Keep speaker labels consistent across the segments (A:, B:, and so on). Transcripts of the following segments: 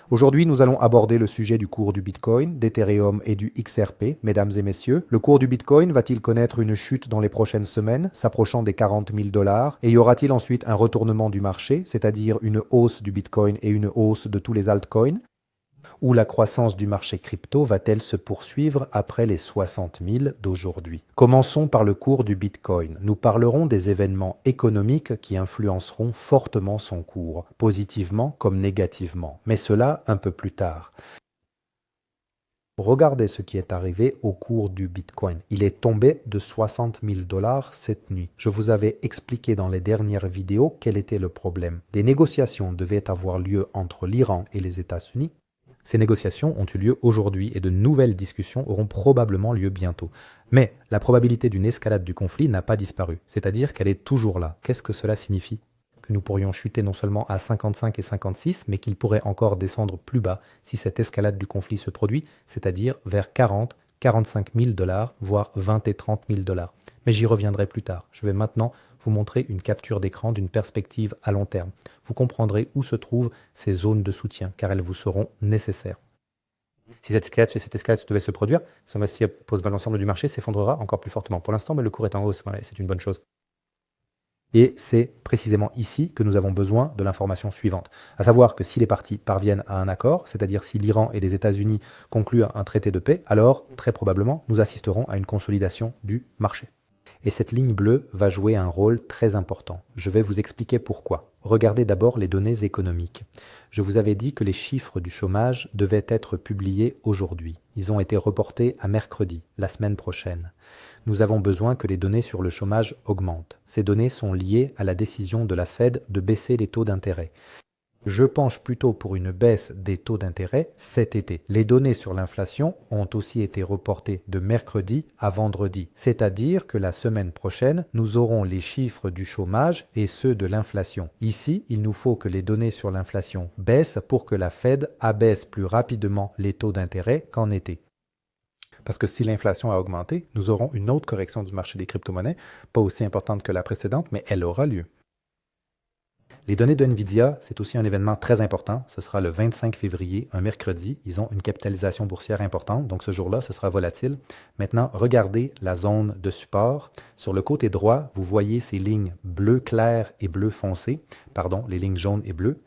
A: Aujourd'hui, nous allons aborder le sujet du cours du Bitcoin, d'Ethereum et du XRP. Mesdames et messieurs, le cours du Bitcoin va-t-il connaître une chute dans les prochaines semaines, s'approchant des 40 000 dollars? Et y aura-t-il ensuite un retournement du marché, c'est-à-dire une hausse du Bitcoin et une hausse de tous les altcoins? Ou la croissance du marché crypto va-t-elle se poursuivre après les 60 000 d'aujourd'hui? Commençons par le cours du Bitcoin. Nous parlerons des événements économiques qui influenceront fortement son cours, positivement comme négativement, mais cela un peu plus tard. Regardez ce qui est arrivé au cours du Bitcoin. Il est tombé de 60 000 dollars cette nuit. Je vous avais expliqué dans les dernières vidéos quel était le problème. Des négociations devaient avoir lieu entre l'Iran et les États-Unis. Ces négociations ont eu lieu aujourd'hui et de nouvelles discussions auront probablement lieu bientôt. Mais la probabilité d'une escalade du conflit n'a pas disparu, c'est-à-dire qu'elle est toujours là. Qu'est-ce que cela signifie? Que nous pourrions chuter non seulement à 55 et 56, mais qu'il pourrait encore descendre plus bas si cette escalade du conflit se produit, c'est-à-dire vers 40, 45 000 dollars, voire 20 et 30 000 dollars. Mais j'y reviendrai plus tard. Je vais maintenant vous montrer une capture d'écran d'une perspective à long terme. Vous comprendrez où se trouvent ces zones de soutien, car elles vous seront nécessaires. Si cette escalade devait se produire, ce l'ensemble du marché s'effondrera encore plus fortement. Pour l'instant, le cours est en hausse, voilà, c'est une bonne chose. Et c'est précisément ici que nous avons besoin de l'information suivante, à savoir que si les parties parviennent à un accord, c'est-à-dire si l'Iran et les États-Unis concluent un traité de paix, alors très probablement nous assisterons à une consolidation du marché. Et cette ligne bleue va jouer un rôle très important. Je vais vous expliquer pourquoi. Regardez d'abord les données économiques. Je vous avais dit que les chiffres du chômage devaient être publiés aujourd'hui. Ils ont été reportés à mercredi, la semaine prochaine. Nous avons besoin que les données sur le chômage augmentent. Ces données sont liées à la décision de la Fed de baisser les taux d'intérêt. Je penche plutôt pour une baisse des taux d'intérêt cet été. Les données sur l'inflation ont aussi été reportées de mercredi à vendredi, c'est-à-dire que la semaine prochaine, nous aurons les chiffres du chômage et ceux de l'inflation. Ici, il nous faut que les données sur l'inflation baissent pour que la Fed abaisse plus rapidement les taux d'intérêt qu'en été. Parce que si l'inflation a augmenté, nous aurons une autre correction du marché des crypto-monnaies, pas aussi importante que la précédente, mais elle aura lieu. Les données de Nvidia, c'est aussi un événement très important. Ce sera le 25 février, un mercredi. Ils ont une capitalisation boursière importante, donc ce jour-là, ce sera volatile. Maintenant, regardez la zone de support. Sur le côté droit, vous voyez ces lignes bleu clair et bleu foncé, pardon, les lignes jaunes et bleues.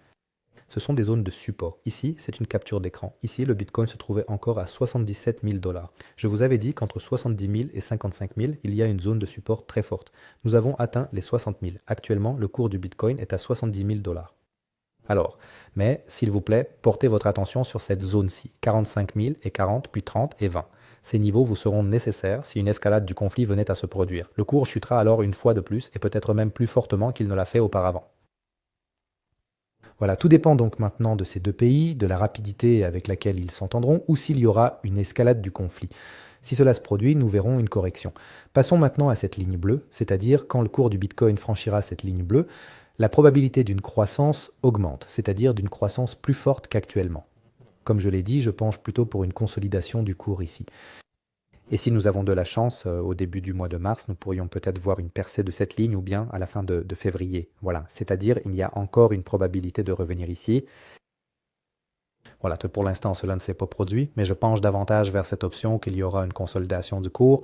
A: Ce sont des zones de support. Ici, c'est une capture d'écran. Ici, le Bitcoin se trouvait encore à 77 000 dollars. Je vous avais dit qu'entre 70 000 et 55 000, il y a une zone de support très forte. Nous avons atteint les 60 000. Actuellement, le cours du Bitcoin est à 70 000 dollars. Alors, mais s'il vous plaît, portez votre attention sur cette zone-ci, 45 000 et 40, puis 30 et 20. Ces niveaux vous seront nécessaires si une escalade du conflit venait à se produire. Le cours chutera alors une fois de plus et peut-être même plus fortement qu'il ne l'a fait auparavant. Voilà, tout dépend donc maintenant de ces deux pays, de la rapidité avec laquelle ils s'entendront, ou s'il y aura une escalade du conflit. Si cela se produit, nous verrons une correction. Passons maintenant à cette ligne bleue, c'est-à-dire quand le cours du Bitcoin franchira cette ligne bleue, la probabilité d'une croissance augmente, c'est-à-dire d'une croissance plus forte qu'actuellement. Comme je l'ai dit, je penche plutôt pour une consolidation du cours ici. Et si nous avons de la chance, au début du mois de mars, nous pourrions peut-être voir une percée de cette ligne ou bien à la fin de février. Voilà, c'est-à-dire il y a encore une probabilité de revenir ici. Voilà, pour l'instant, cela ne s'est pas produit, mais je penche davantage vers cette option qu'il y aura une consolidation du cours.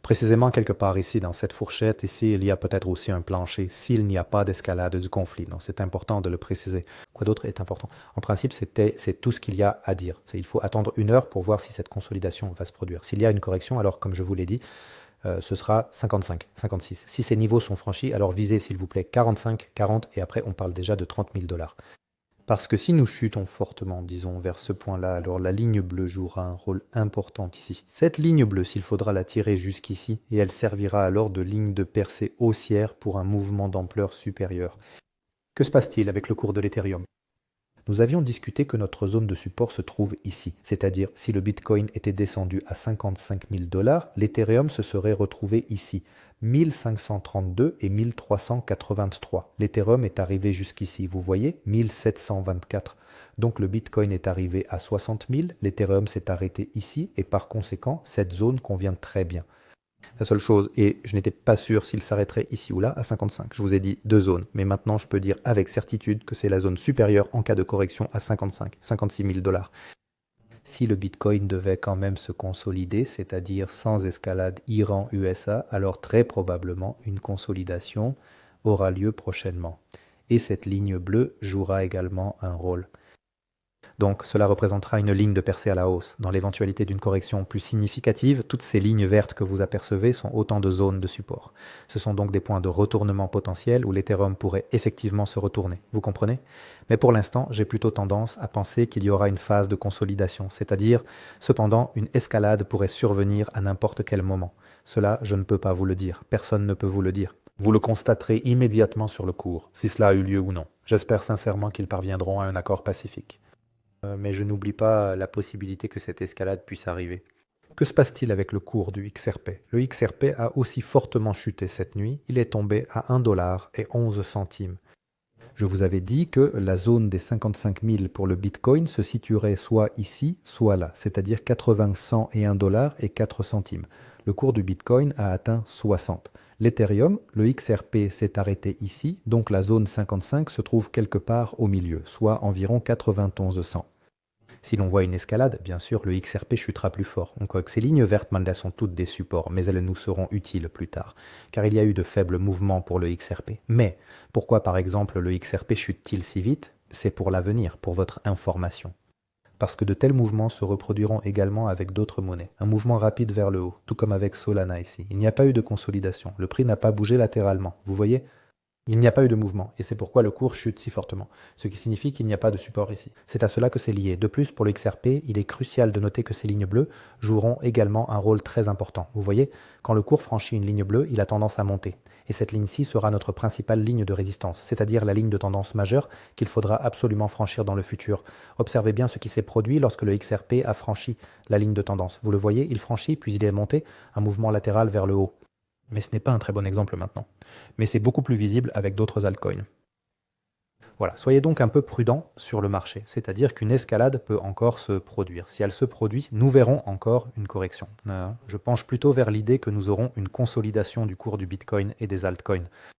A: Précisément quelque part ici, dans cette fourchette, ici, il y a peut-être aussi un plancher s'il n'y a pas d'escalade du conflit. Donc, c'est important de le préciser. Quoi d'autre est important? En principe, c'est tout ce qu'il y a à dire. Il faut attendre 1 heure pour voir si cette consolidation va se produire. S'il y a une correction, alors, comme je vous l'ai dit, ce sera 55, 56. Si ces niveaux sont franchis, alors visez, s'il vous plaît, 45, 40, et après, on parle déjà de 30 000 dollars. Parce que si nous chutons fortement, disons, vers ce point-là, alors la ligne bleue jouera un rôle important ici. Cette ligne bleue, s'il faudra la tirer jusqu'ici, et elle servira alors de ligne de percée haussière pour un mouvement d'ampleur supérieure. Que se passe-t-il avec le cours de l'Ethereum? Nous avions discuté que notre zone de support se trouve ici, c'est-à-dire si le Bitcoin était descendu à 55 000 dollars, l'Ethereum se serait retrouvé ici, 1532 et 1383. L'Ethereum est arrivé jusqu'ici, vous voyez, 1724. Donc le Bitcoin est arrivé à 60 000, l'Ethereum s'est arrêté ici et par conséquent, cette zone convient très bien. La seule chose, et je n'étais pas sûr s'il s'arrêterait ici ou là, à 55. Je vous ai dit deux zones, mais maintenant je peux dire avec certitude que c'est la zone supérieure en cas de correction à 55, 56 000 $. Si le Bitcoin devait quand même se consolider, c'est-à-dire sans escalade Iran-USA, alors très probablement une consolidation aura lieu prochainement. Et cette ligne bleue jouera également un rôle. Donc cela représentera une ligne de percée à la hausse. Dans l'éventualité d'une correction plus significative, toutes ces lignes vertes que vous apercevez sont autant de zones de support. Ce sont donc des points de retournement potentiel où l'Ethereum pourrait effectivement se retourner. Vous comprenez? Mais pour l'instant, j'ai plutôt tendance à penser qu'il y aura une phase de consolidation, c'est-à-dire, cependant, une escalade pourrait survenir à n'importe quel moment. Cela, je ne peux pas vous le dire. Personne ne peut vous le dire. Vous le constaterez immédiatement sur le cours, si cela a eu lieu ou non. J'espère sincèrement qu'ils parviendront à un accord pacifique. Mais je n'oublie pas la possibilité que cette escalade puisse arriver. Que se passe-t-il avec le cours du XRP? Le XRP a aussi fortement chuté cette nuit, il est tombé à 1,11 $. Je vous avais dit que la zone des 55 000 pour le Bitcoin se situerait soit ici, soit là, c'est-à-dire 80, 100 et 1 dollar et 4 centimes. Le cours du Bitcoin a atteint 60. L'Ethereum, le XRP s'est arrêté ici, donc la zone 55 se trouve quelque part au milieu, soit environ 91 cents. Si l'on voit une escalade, bien sûr, le XRP chutera plus fort. On croit que ces lignes vertes, elles sont toutes des supports, mais elles nous seront utiles plus tard, car il y a eu de faibles mouvements pour le XRP. Mais pourquoi, par exemple, le XRP chute-t-il si vite? C'est pour l'avenir, pour votre information. Parce que de tels mouvements se reproduiront également avec d'autres monnaies. Un mouvement rapide vers le haut, tout comme avec Solana ici. Il n'y a pas eu de consolidation. Le prix n'a pas bougé latéralement. Vous voyez? Il n'y a pas eu de mouvement, et c'est pourquoi le cours chute si fortement, ce qui signifie qu'il n'y a pas de support ici. C'est à cela que c'est lié. De plus, pour le XRP, il est crucial de noter que ces lignes bleues joueront également un rôle très important. Vous voyez, quand le cours franchit une ligne bleue, il a tendance à monter. Et cette ligne-ci sera notre principale ligne de résistance, c'est-à-dire la ligne de tendance majeure qu'il faudra absolument franchir dans le futur. Observez bien ce qui s'est produit lorsque le XRP a franchi la ligne de tendance. Vous le voyez, il franchit, puis il est monté, un mouvement latéral vers le haut. Mais ce n'est pas un très bon exemple maintenant. Mais c'est beaucoup plus visible avec d'autres altcoins. Voilà, soyez donc un peu prudent sur le marché, c'est-à-dire qu'une escalade peut encore se produire. Si elle se produit, nous verrons encore une correction. Je penche plutôt vers l'idée que nous aurons une consolidation du cours du Bitcoin et des altcoins.